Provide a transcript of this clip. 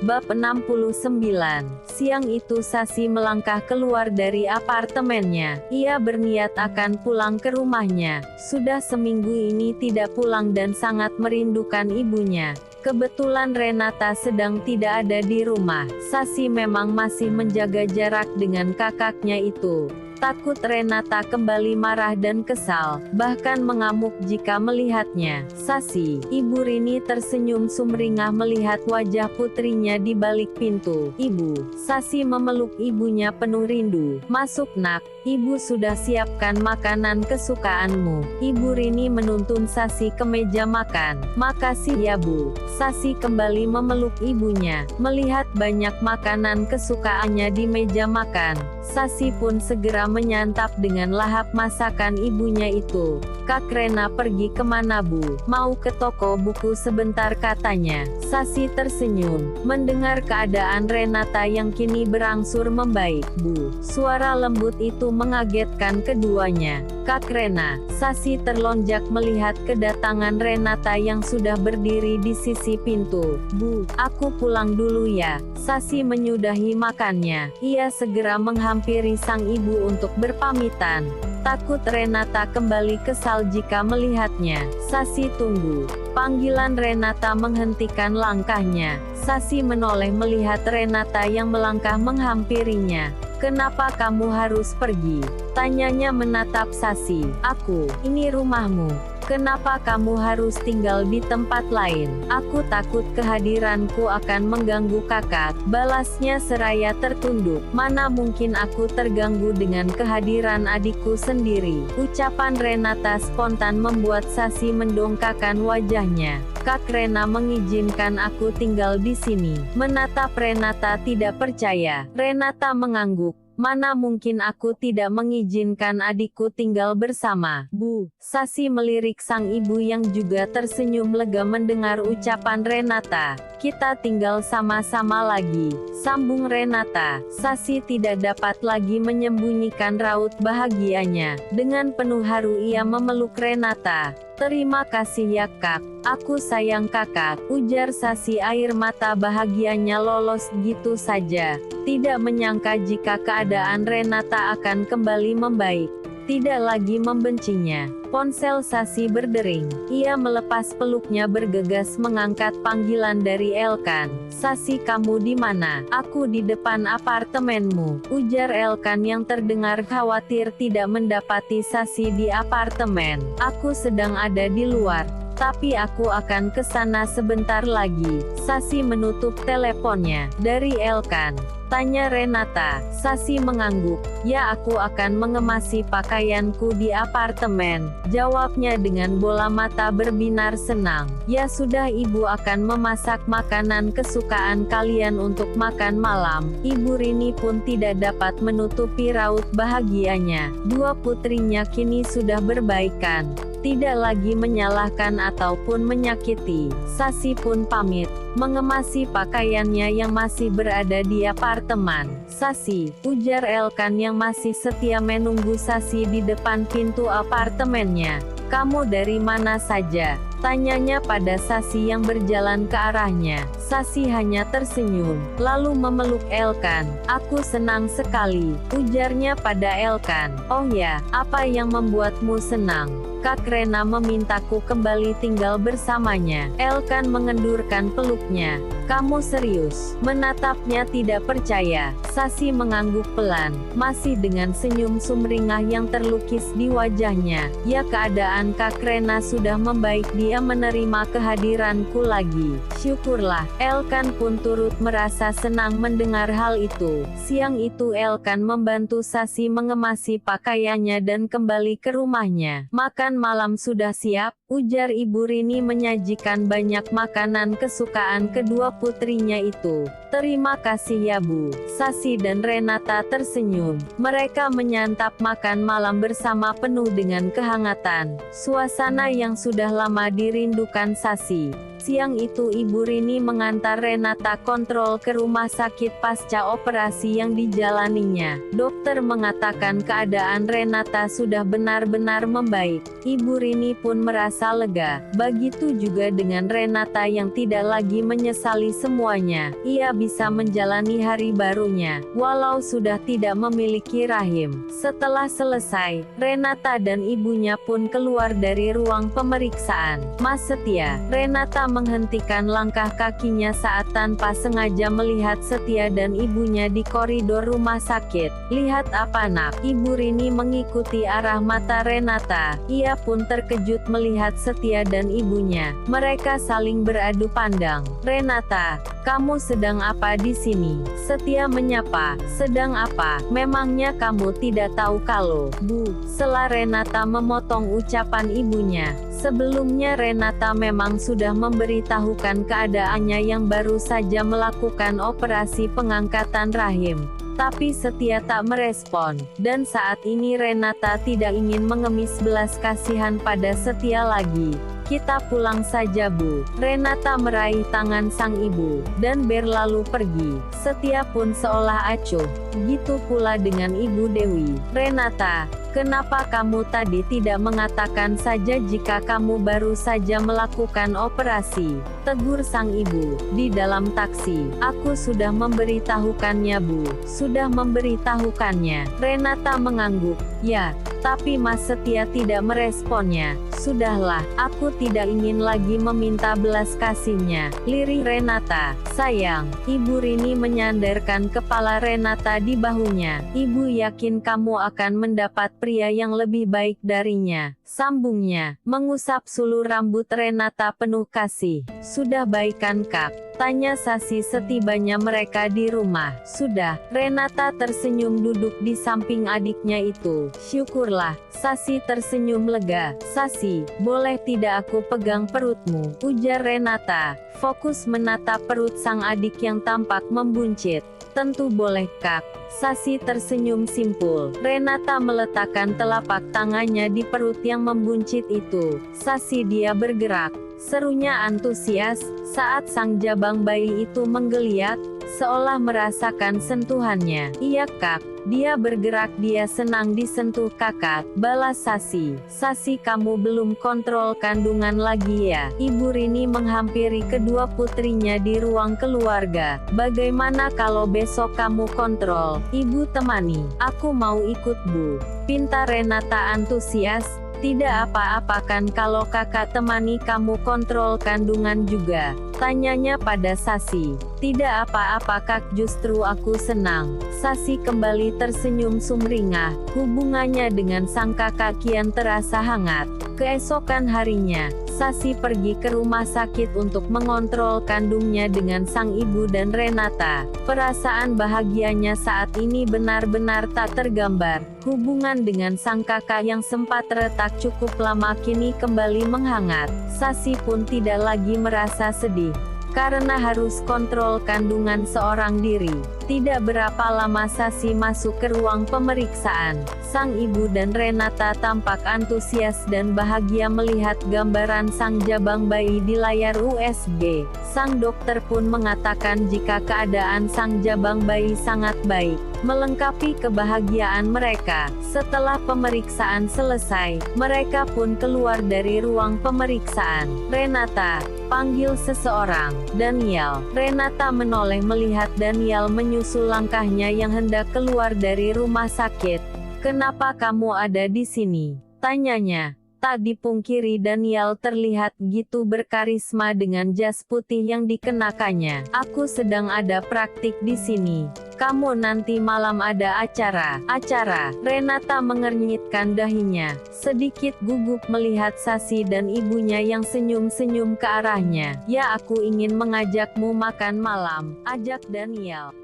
Bab 69. Siang itu Sasi melangkah keluar dari apartemennya. Ia berniat akan pulang ke rumahnya. Sudah seminggu ini tidak pulang dan sangat merindukan ibunya. Kebetulan Renata sedang tidak ada di rumah. Sasi memang masih menjaga jarak dengan kakaknya itu. Takut Renata kembali marah dan kesal, bahkan mengamuk jika melihatnya. Sasi, Ibu Rini tersenyum sumringah melihat wajah putrinya di balik pintu. Ibu, Sasi memeluk ibunya penuh rindu. Masuk nak, Ibu sudah siapkan makanan kesukaanmu. Ibu Rini menuntun Sasi ke meja makan. Makasih ya Bu. Sasi kembali memeluk ibunya. Melihat banyak makanan kesukaannya di meja makan, Sasi pun segera menyantap dengan lahap masakan ibunya itu. Kak Rena pergi kemana Bu? Mau ke toko buku sebentar katanya. Sasi tersenyum, mendengar keadaan Renata yang kini berangsur membaik. Bu, suara lembut itu mengagetkan keduanya. Kak Rena, Sasi terlonjak melihat kedatangan Renata yang sudah berdiri di sisi pintu. Bu, aku pulang dulu ya. Sasi menyudahi makannya. Ia segera menghampiri sang ibu untuk berpamitan. Takut Renata kembali kesal jika melihatnya. Sasi tunggu. Panggilan Renata menghentikan langkahnya. Sasi menoleh melihat Renata yang melangkah menghampirinya. Kenapa kamu harus pergi? Tanyanya menatap Sasi. Aku, ini rumahmu. Kenapa kamu harus tinggal di tempat lain? Aku takut kehadiranku akan mengganggu kakak. Balasnya seraya tertunduk. Mana mungkin aku terganggu dengan kehadiran adikku sendiri. Ucapan Renata spontan membuat Sasi mendongakkan wajahnya. Kak Rena mengizinkan aku tinggal di sini. Menatap Renata tidak percaya. Renata mengangguk. Mana mungkin aku tidak mengizinkan adikku tinggal bersama. Bu, Sasi melirik sang ibu yang juga tersenyum lega mendengar ucapan Renata. Kita tinggal sama-sama lagi, sambung Renata. Sasi tidak dapat lagi menyembunyikan raut bahagianya. Dengan penuh haru ia memeluk Renata. Terima kasih ya kak, aku sayang kakak, ujar Sasi air mata bahagianya lolos gitu saja. Tidak menyangka jika keadaan Renata akan kembali membaik. Tidak lagi membencinya. Ponsel Sasi berdering. Ia melepas peluknya bergegas mengangkat panggilan dari Elkan. Sasi kamu di mana? Aku di depan apartemenmu, ujar Elkan yang terdengar khawatir tidak mendapati Sasi di apartemen. Aku sedang ada di luar, tapi aku akan ke sana sebentar lagi. Sasi menutup teleponnya. Dari Elkan, tanya Renata. Sasi mengangguk. Ya aku akan mengemasi pakaianku di apartemen, jawabnya dengan bola mata berbinar senang. Ya sudah ibu akan memasak makanan kesukaan kalian untuk makan malam. Ibu Rini pun tidak dapat menutupi raut bahagianya. Dua putrinya kini sudah berbaikan. Tidak lagi menyalahkan ataupun menyakiti. Sasi pun pamit, mengemasi pakaiannya yang masih berada di apartemen. Sasi, ujar Elkan yang masih setia menunggu Sasi di depan pintu apartemennya. Kamu dari mana saja? Tanyanya pada Sasi yang berjalan ke arahnya. Sasi hanya tersenyum, lalu memeluk Elkan. Aku senang sekali, ujarnya pada Elkan. Oh ya, apa yang membuatmu senang? Kak Rena memintaku kembali tinggal bersamanya. Elkan mengendurkan peluknya. Kamu serius? Menatapnya tidak percaya. Sasi mengangguk pelan, masih dengan senyum sumringah yang terlukis di wajahnya. Ya keadaan Kak Rena sudah membaik, dia menerima kehadiranku lagi. Syukurlah. Elkan pun turut merasa senang mendengar hal itu. Siang itu Elkan membantu Sasi mengemasi pakaiannya dan kembali ke rumahnya. Makan malam sudah siap, ujar Ibu Rini menyajikan banyak makanan kesukaan kedua putrinya itu. Terima kasih ya Bu. Sasi dan Renata tersenyum. Mereka menyantap makan malam bersama penuh dengan kehangatan. Suasana yang sudah lama dirindukan Sasi. Siang itu Ibu Rini mengantar Renata kontrol ke rumah sakit pasca operasi yang dijalaninya. Dokter mengatakan keadaan Renata sudah benar-benar membaik. Ibu Rini pun merasa lega. Begitu juga dengan Renata yang tidak lagi menyesali semuanya. Ia bisa menjalani hari barunya, walau sudah tidak memiliki rahim. Setelah selesai, Renata dan ibunya pun keluar dari ruang pemeriksaan. Mas Setia, Renata menghentikan langkah kakinya saat tanpa sengaja melihat Setia dan ibunya di koridor rumah sakit. Lihat apa nak? Ibu Rini mengikuti arah mata Renata. Ia pun terkejut melihat Setia dan ibunya. Mereka saling beradu pandang. Renata, kamu sedang apa di sini? Setia menyapa. Sedang apa? Memangnya kamu tidak tahu kalau, Bu? Sela Renata memotong ucapan ibunya. Sebelumnya Renata memang sudah memberitahukan keadaannya yang baru saja melakukan operasi pengangkatan rahim. Tapi Setia tak merespon, dan saat ini Renata tidak ingin mengemis belas kasihan pada Setia lagi. Kita pulang saja Bu. Renata meraih tangan sang ibu, dan berlalu pergi. Setia pun seolah acuh. Gitu pula dengan Ibu Dewi. Renata, kenapa kamu tadi tidak mengatakan saja jika kamu baru saja melakukan operasi? Tegur sang ibu, di dalam taksi. Aku sudah memberitahukannya Bu. Sudah memberitahukannya. Renata mengangguk. Ya, tapi Mas Setia tidak meresponnya. Sudahlah, aku tidak ingin lagi meminta belas kasihnya. Lirih Renata. Sayang, Ibu Rini menyandarkan kepala Renata di bahunya. Ibu yakin kamu akan mendapat pria yang lebih baik darinya. Sambungnya, mengusap sulu rambut Renata penuh kasih. Sudah baikan Kak? Tanya Sasi setibanya mereka di rumah. Sudah. Renata tersenyum duduk di samping adiknya itu. Syukurlah. Sasi tersenyum lega. Sasi, boleh tidak aku pegang perutmu? Ujar Renata. Fokus menatap perut sang adik yang tampak membuncit. Tentu boleh Kak. Sasi tersenyum simpul. Renata meletakkan telapak tangannya di perut yang membuncit itu. Sasi dia bergerak. Serunya antusias, saat sang jabang bayi itu menggeliat, seolah merasakan sentuhannya. Iya Kak, dia bergerak, dia senang disentuh Kakak, balas Sasi. Sasi kamu belum kontrol kandungan lagi ya? Ibu Rini menghampiri kedua putrinya di ruang keluarga. Bagaimana kalau besok kamu kontrol? Ibu temani. Aku mau ikut Bu. Pinta Renata antusias. Tidak apa-apa kan kalau kakak temani kamu kontrol kandungan juga? Tanyanya pada Sasi. Tidak apa-apa Kak, justru aku senang. Sasi kembali tersenyum sumringah. Hubungannya dengan sang kakak kian terasa hangat. Keesokan harinya, Sasi pergi ke rumah sakit untuk mengontrol kandungnya dengan sang ibu dan Renata. Perasaan bahagianya saat ini benar-benar tak tergambar. Hubungan dengan sang kakak yang sempat retak cukup lama kini kembali menghangat. Sasi pun tidak lagi merasa sedih karena harus kontrol kandungan seorang diri. Tidak berapa lama Sasi masuk ke ruang pemeriksaan. Sang ibu dan Renata tampak antusias dan bahagia melihat gambaran sang jabang bayi di layar USG. Sang dokter pun mengatakan jika keadaan sang jabang bayi sangat baik, melengkapi kebahagiaan mereka. Setelah pemeriksaan selesai, mereka pun keluar dari ruang pemeriksaan. Renata, panggil seseorang. Daniel. Renata menoleh melihat Daniel menyusul langkahnya yang hendak keluar dari rumah sakit. Kenapa kamu ada di sini? Tanyanya. Tak dipungkiri Daniel terlihat gitu berkarisma dengan jas putih yang dikenakannya. Aku sedang ada praktik di sini. Kamu nanti malam ada acara. Acara? Renata mengernyitkan dahinya. Sedikit gugup melihat Sasi dan ibunya yang senyum-senyum ke arahnya. Ya aku ingin mengajakmu makan malam. Ajak Daniel.